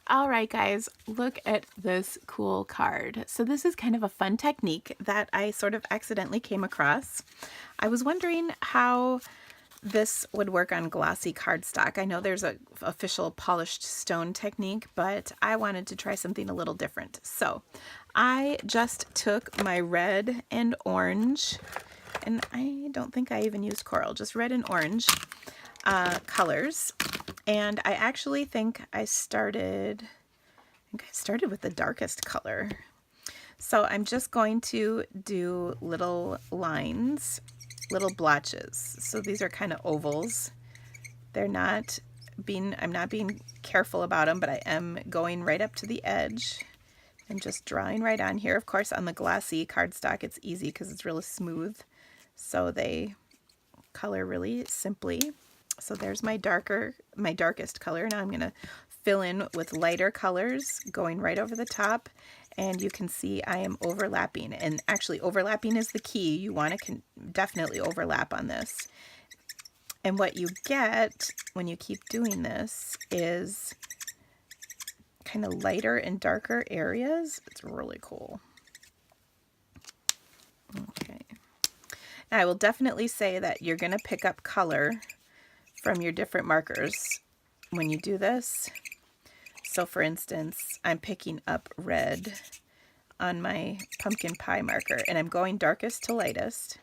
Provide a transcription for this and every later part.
All right, guys, look at this cool card. So this is kind of a fun technique that I sort of accidentally came across. I was wondering how this would work on glossy cardstock. I know there's a official polished stone technique, but I wanted to try something a little different. So I just took my red and orange, and I don't think I even used coral, just red and orange colors. And I actually think I started with the darkest color. So I'm just going to do little lines, little blotches. So these are kind of ovals. I'm not being careful about them, but I am going right up to the edge. I'm just drawing right on here. Of course, on the glossy cardstock, it's easy because it's really smooth. So they color really simply. So there's my darkest color. Now I'm going to fill in with lighter colors going right over the top, and you can see I am overlapping, and actually overlapping is the key. You want to definitely overlap on this. And what you get when you keep doing this is kind of lighter and darker areas. It's really cool. Okay. Now I will definitely say that you're going to pick up color from your different markers when you do this. So for instance, I'm picking up red on my pumpkin pie marker, and I'm going darkest to lightest.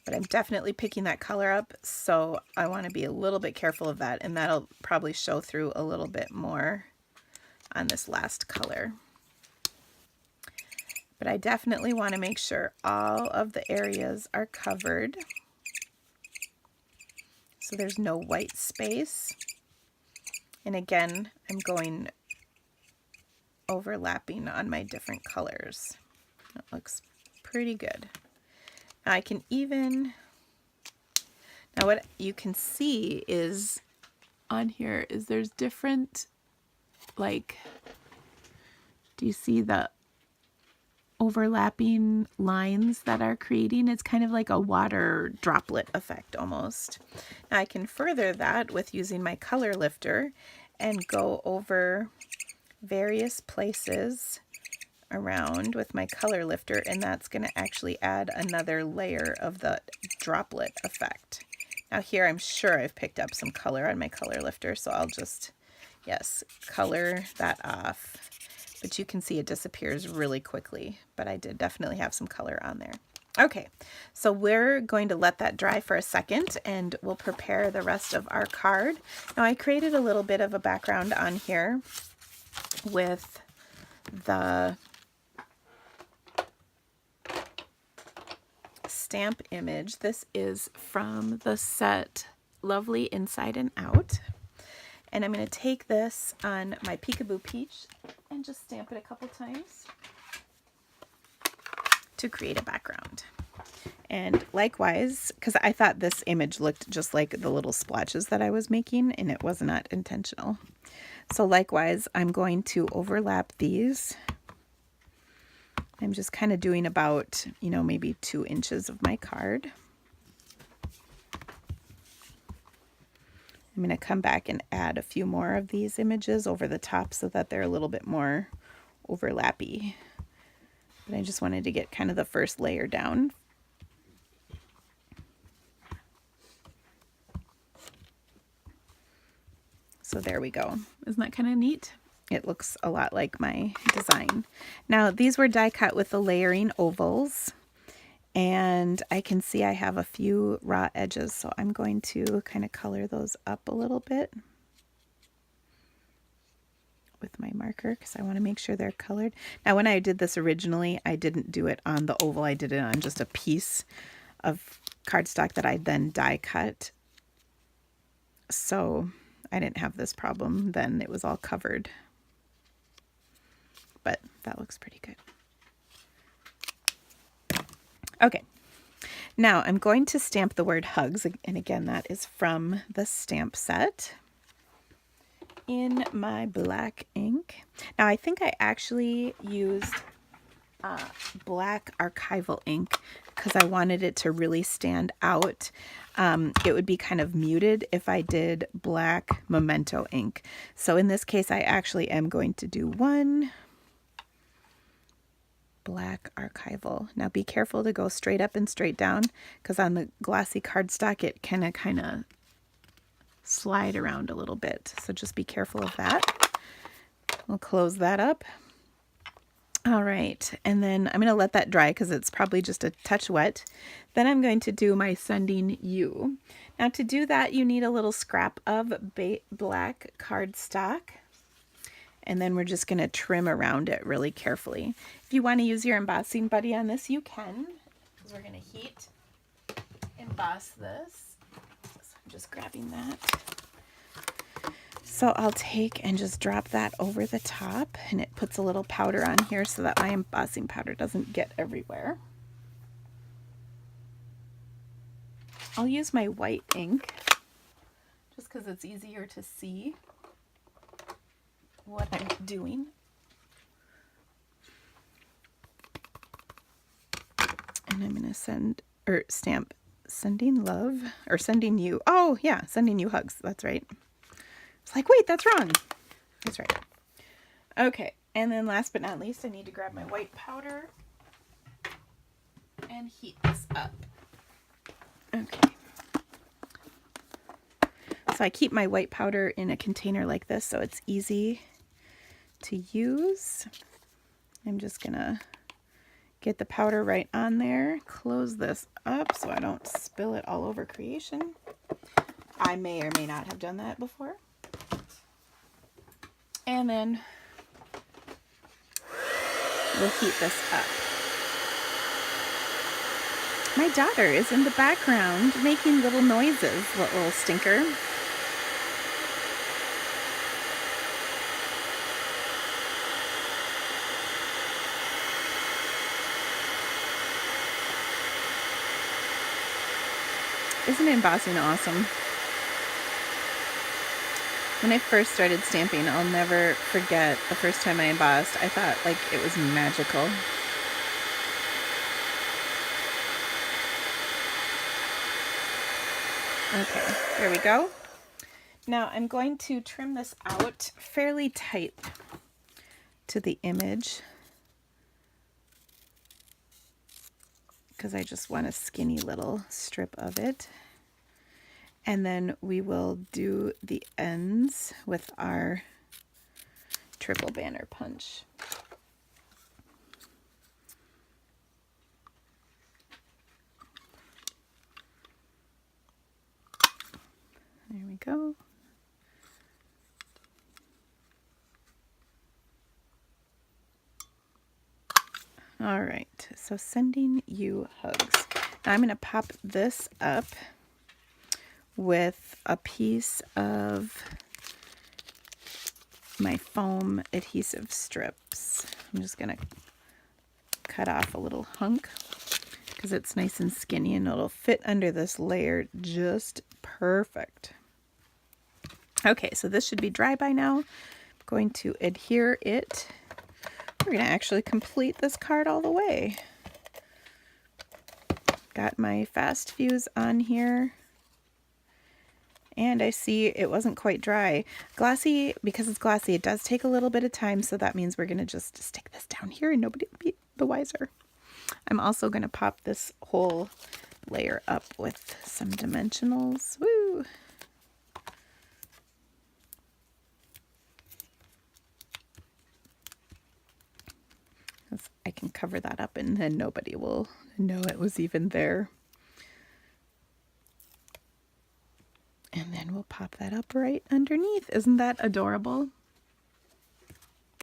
But I'm definitely picking that color up, so I want to be a little bit careful of that, and that'll probably show through a little bit more on this last color. But I definitely want to make sure all of the areas are covered, so there's no white space. And again, I'm going overlapping on my different colors. That looks pretty good. Now I can even, now what you can see is on here is there's different, like, do you see the overlapping lines that are creating? It's kind of like a water droplet effect almost. Now I can further that with using my color lifter and go over various places around with my color lifter, and that's going to actually add another layer of the droplet effect. Now here I'm sure I've picked up some color on my color lifter, so I'll just, yes, color that off. But you can see it disappears really quickly, but I did definitely have some color on there. Okay, so we're going to let that dry for a second, and we'll prepare the rest of our card. Now I created a little bit of a background on here with the stamp image. This is from the set Lovely Inside and Out. And I'm going to take this on my Peekaboo Peach and just stamp it a couple times to create a background. And likewise, because I thought this image looked just like the little splotches that I was making, and it was not intentional. So likewise, I'm going to overlap these. I'm just kind of doing about, maybe 2 inches of my card. I'm going to come back and add a few more of these images over the top so that they're a little bit more overlappy. But I just wanted to get kind of the first layer down. So there we go. Isn't that kind of neat? It looks a lot like my design. Now these were die cut with the layering ovals, and I can see I have a few raw edges, so I'm going to kind of color those up a little bit with my marker because I want to make sure they're colored. Now when I did this originally, I didn't do it on the oval. I did it on just a piece of cardstock that I then die cut. So I didn't have this problem then. It was all covered. But that looks pretty good. Okay, now I'm going to stamp the word hugs, and again that is from the stamp set in my black ink. Now I think I actually used black archival ink because I wanted it to really stand out. it would be kind of muted if I did black Memento ink. So in this case, I actually am going to do one black archival. Now be careful to go straight up and straight down, because on the glossy cardstock it can kind of slide around a little bit. So just be careful of that. We'll close that up. All right, and then I'm going to let that dry because it's probably just a touch wet. Then I'm going to do my Sending You. Now to do that, you need a little scrap of black cardstock. And then we're just going to trim around it really carefully. If you want to use your embossing buddy on this, you can, because we're going to heat emboss this. So I'm just grabbing that. So I'll take and just drop that over the top, and it puts a little powder on here so that my embossing powder doesn't get everywhere. I'll use my white ink just because it's easier to see what I'm doing. And I'm going to stamp Sending Love, or Sending You. Oh yeah, Sending You Hugs. That's right. It's like, wait, that's wrong. That's right. Okay, and then last but not least, I need to grab my white powder and heat this up. Okay. So I keep my white powder in a container like this so it's easy to use. I'm just gonna get the powder right on there, close this up so I don't spill it all over creation. I may or may not have done that before. And then we'll heat this up. My daughter is in the background making little noises, little stinker. Isn't embossing awesome? When I first started stamping, I'll never forget the first time I embossed. I thought like it was magical. Okay, there we go. Now I'm going to trim this out fairly tight to the image because I just want a skinny little strip of it. And then we will do the ends with our triple banner punch. There we go. All right, so Sending You Hugs. Now I'm going to pop this up with a piece of my foam adhesive strips. I'm just going to cut off a little hunk because it's nice and skinny and it'll fit under this layer just perfect. Okay, so this should be dry by now. I'm going to adhere it. We're going to actually complete this card all the way. Got my fast fuse on here. And I see it wasn't quite dry. Glossy, because it's glossy, it does take a little bit of time, so that means we're going to just stick this down here and nobody will be the wiser. I'm also going to pop this whole layer up with some dimensionals. Woo! I can cover that up and then nobody will know it was even there. And then we'll pop that up right underneath. Isn't that adorable?